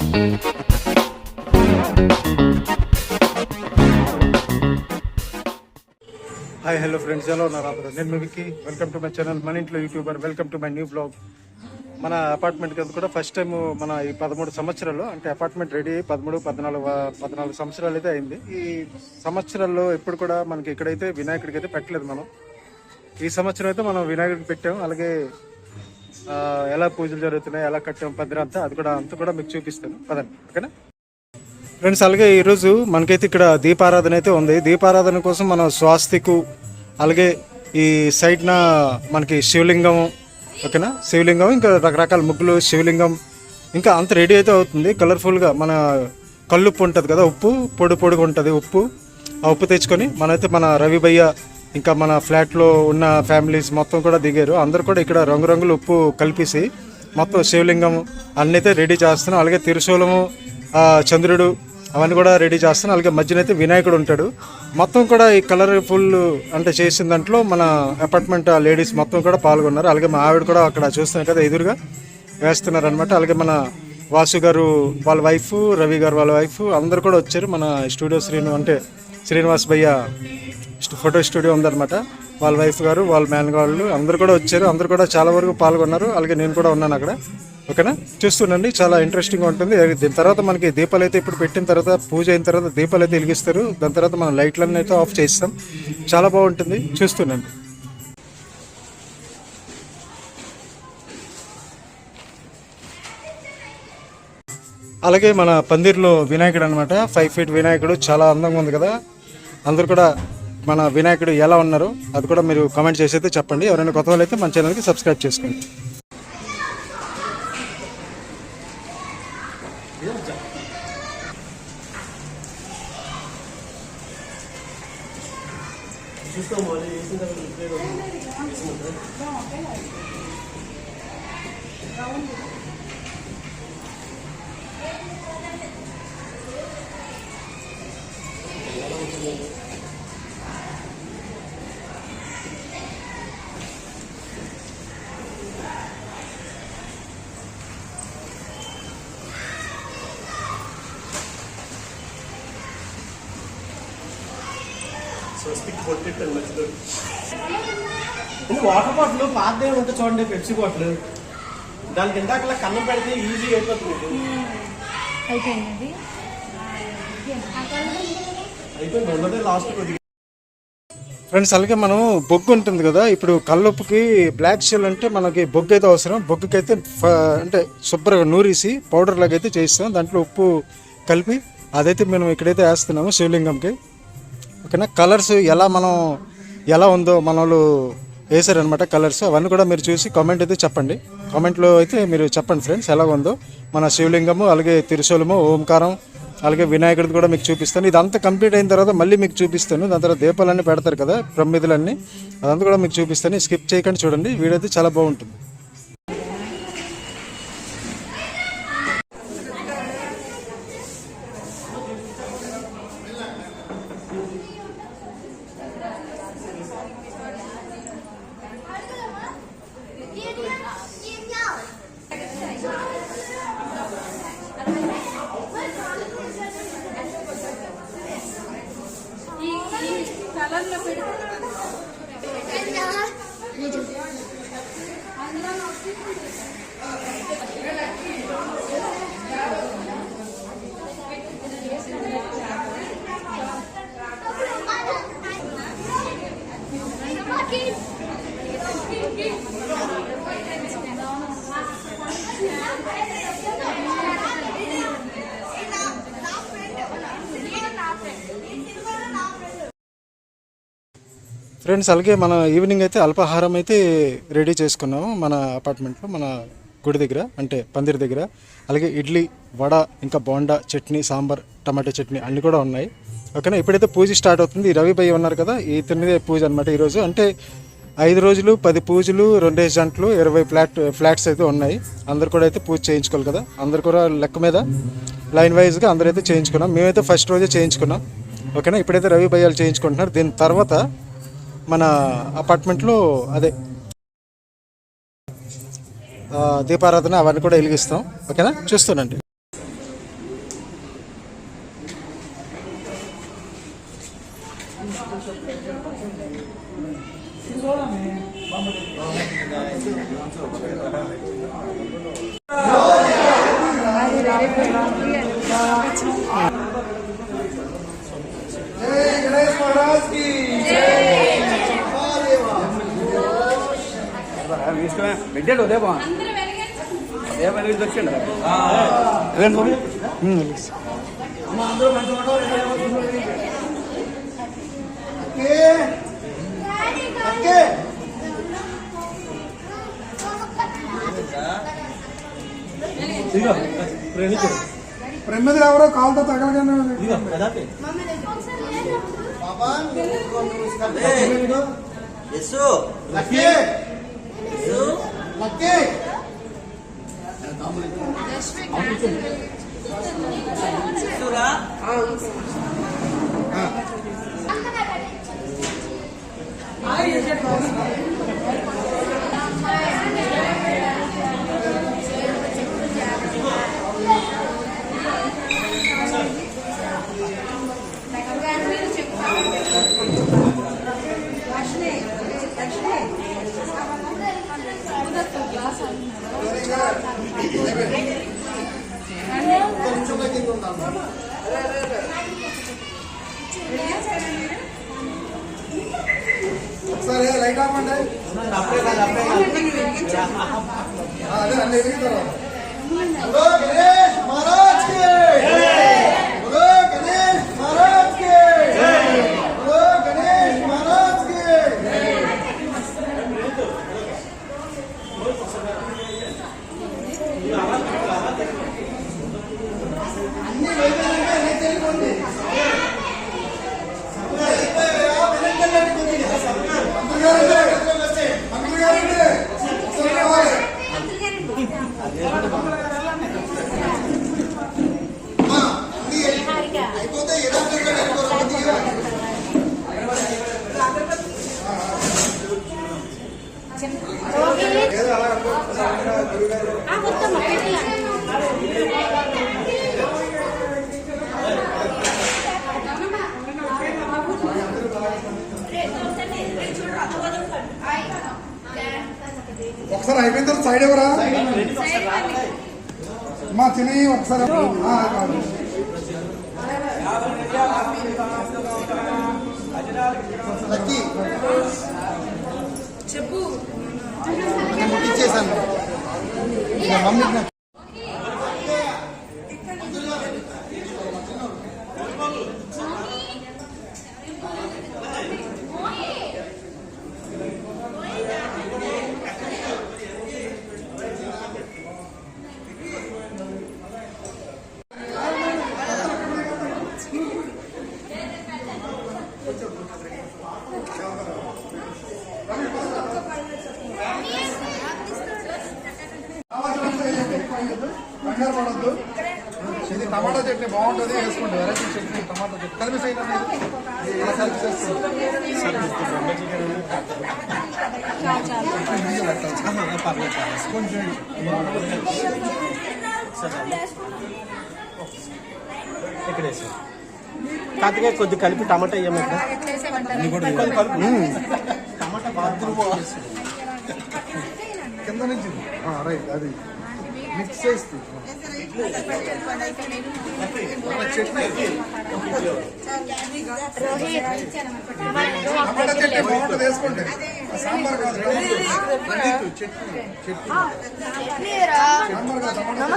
Hi hello friends, ఎలా ఉన్నారు అందరూ? నేను మీ Vicky. Welcome to my channel మన ఇంట్లో YouTuber. Welcome to my new blog. మన అపార్ట్మెంట్కి అది కూడా ఫస్ట్ టైం మన ఈ 13 సంవత్సరాలు, అంటే అపార్ట్మెంట్ రెడీ 14 సంవత్సరాలు అయితే అయింది. ఈ సంవత్సరాల్లో ఎప్పుడు కూడా మనకి ఇక్కడైతే వినాయకుడికి అయితే పెట్టలేదు మనం. ఈ సంవత్సరం అయితే మనం వినాయకుడికి పెట్టాం. అలాగే ఎలా పూజలు జరుగుతున్నాయి, ఎలా కట్టాం పద్దెన అంతా, అది కూడా అంతా కూడా మీకు చూపిస్తాను పదండి, ఓకేనా ఫ్రెండ్స్. అలాగే ఈరోజు మనకైతే ఇక్కడ దీపారాధన అయితే ఉంది. దీపారాధన కోసం మనం స్వాస్తికు, అలాగే ఈ సైడ్న మనకి శివలింగం, ఓకేనా, శివలింగం, ఇంకా రకరకాల ముగ్గులు, శివలింగం, ఇంకా అంత రెడీ అయితే అవుతుంది కలర్ఫుల్గా. మన కల్లుప్పు ఉంటుంది కదా, ఉప్పు పొడిగా ఉంటుంది ఉప్పు. ఆ ఉప్పు తెచ్చుకొని మనమైతే మన రవి భయ్య, ఇంకా మన ఫ్లాట్లో ఉన్న ఫ్యామిలీస్ మొత్తం కూడా దిగారు. అందరు కూడా ఇక్కడ రంగురంగులు ఉప్పు కలిపేసి మొత్తం శివలింగం అన్నీ అయితే రెడీ చేస్తున్నాం. అలాగే త్రిశూలము, చంద్రుడు, అవన్నీ కూడా రెడీ చేస్తాను. అలాగే మధ్యనైతే వినాయకుడు ఉంటాడు. మొత్తం కూడా ఈ కలర్ఫుల్ అంటే చేసిన దాంట్లో మన అపార్ట్మెంట్ లేడీస్ మొత్తం కూడా పాల్గొన్నారు. అలాగే మా ఆవిడ కూడా అక్కడ చూస్తున్నాం కదా ఎదురుగా వేస్తున్నారు అనమాట. అలాగే మన వాసు గారు వాళ్ళ వైఫ్, రవి గారు వాళ్ళ వైఫ్ అందరు కూడా వచ్చారు. మన స్టూడియో అంటే శ్రీనివాస్ భయ్య ఫోటో స్టూడియో ఉందన్నమాట. వాళ్ళ వైఫ్ గారు, వాళ్ళ మేనగాళ్ళు అందరు కూడా వచ్చారు. అందరు కూడా చాలా వరకు పాల్గొన్నారు. అలాగే నేను కూడా ఉన్నాను అక్కడ, ఓకేనా. చూస్తుండండి, చాలా ఇంట్రెస్టింగ్గా ఉంటుంది. దీని తర్వాత మనకి దీపాలు అయితే ఇప్పుడు పెట్టిన తర్వాత, పూజ అయిన తర్వాత దీపాలు అయితే వెలిగిస్తారు. దాని తర్వాత మనం లైట్లన్నీ అయితే ఆఫ్ చేస్తాం. చాలా బాగుంటుంది, చూస్తుండండి. అలాగే మన పందిర్లో వినాయకుడు అనమాట, 5 ఫీట్ వినాయకుడు, చాలా అందంగా ఉంది కదా. అందరు కూడా మన వినాయకుడు ఎలా ఉన్నారో అది కూడా మీరు కామెంట్ చేసి అయితే చెప్పండి. ఎవరైనా కొత్త వాళ్ళు అయితే మన ఛానల్కి సబ్స్క్రైబ్ చేసుకోండి. వాటర్ బాటిల్ పాత ఉంటే చూడండి, పెప్సీ బాటిల్, దానికి ఇందాక కన్నం పెడితే ఈజీ అయిపోతుంది. అయిపోయింది ఉన్నదే లాస్ట్ కొద్దిగా. ఫ్రెండ్స్, అలాగే మనం బొగ్గు ఉంటుంది కదా, ఇప్పుడు కల్లుప్పుకి బ్లాక్ షెల్ అంటే మనకి బొగ్గు అయితే అవసరం. బొగ్గుకి అయితే అంటే శుభ్రంగా నూరేసి పౌడర్ లాగా అయితే చేస్తాం. దాంట్లో ఉప్పు కలిపి అదైతే మనం ఇక్కడైతే వేస్తున్నాము శివలింగంకి, ఓకేనా. కలర్స్ ఎలా ఉందో మన వాళ్ళు వేసారనమాట కలర్స్. అవన్నీ కూడా మీరు చూసి కామెంట్ అయితే చెప్పండి. కామెంట్లో అయితే మీరు చెప్పండి ఫ్రెండ్స్ ఎలా ఉందో. మన శివలింగము, అలాగే త్రిశూలము, ఓంకారం, అలాగే వినాయకుడిది కూడా మీకు చూపిస్తాను. ఇదంతా కంప్లీట్ అయిన తర్వాత మళ్ళీ మీకు చూపిస్తాను. దాని తర్వాత దీపాలన్నీ పెడతారు కదా, ప్రమిదలన్నీ, అదంతా కూడా మీకు చూపిస్తాను. స్కిప్ చేయకండి, చూడండి, వీడియో అయితే చాలా బాగుంటుంది. ఫ్రెండ్స్, అలాగే మన ఈవినింగ్ అయితే అల్పాహారం అయితే రెడీ చేసుకున్నాము మన అపార్ట్మెంట్లో, మన గుడి దగ్గర, అంటే పందిరి దగ్గర. అలాగే ఇడ్లీ, వడ, ఇంకా బోండా, చట్నీ, సాంబార్, టమాటా చట్నీ అన్నీ కూడా ఉన్నాయి, ఓకేనా. ఇప్పుడైతే పూజ స్టార్ట్ అవుతుంది. రవి భయ్య ఉన్నారు కదా, ఇతనిదే పూజ అనమాట ఈరోజు. అంటే 5 రోజులు 10 పూజలు, 2 జంటలు, 20 ఫ్లాట్స్ అయితే ఉన్నాయి. అందరు కూడా అయితే పూజ చేయించుకోవాలి కదా. అందరు కూడా లెక్క మీద లైన్ వైజ్గా అందరైతే చేయించుకున్నాం. మేమైతే ఫస్ట్ రోజే చేయించుకున్నాం, ఓకేనా. ఇప్పుడైతే రవి భయ్యాలు చేయించుకుంటున్నారు. దీని తర్వాత మన అపార్ట్మెంట్లో అదే దీపారాధన అవన్నీ కూడా వెలిగిస్తాం, ఓకేనా. చూస్తానండి. పెట్టాడు ఉదయం ఉదయం వెలిగించి వచ్చిండు ప్రమిదలు ఎవరో కాలుతో తగలగానే ఒకసారి లైట్ ఆపండి. అదే అన్ని ఎదుగుతారు. హలో గణేష్ మహారాజ్ కి హలో గణేష్ మహారాజ్ కి హలో గణేష్ మహారాజ్ కి అన్ని వైద్యులుగా నేర్చుకోండి. అయిపోతే ఒకసారి అయిపోయిన తర్వాత సైడ్ ఎవరా మా చిన్న ఒకసారి చెప్పు ఇచ్చేసాను మమ్మీ కంగారు పడద్దు. ఇది టమాటా చట్నీ బాగుంటుంది, వేసుకుంటే వెరైటీ చట్నీ టమాటా చట్నీ కలిపి ఇలా కలిపి ఇక్కడ కాకపోతే కొద్ది కలిపి టమాటా వేయమంటే టమాటా బాగా కింద నుంచి రైట్ అది మిక్స్ చేస్తే టమాటా చట్నీ బాగుంటుంది, వేసుకుంటే సాంబార్ కాదు చట్నీ సాంబార్ కాదు టమాటా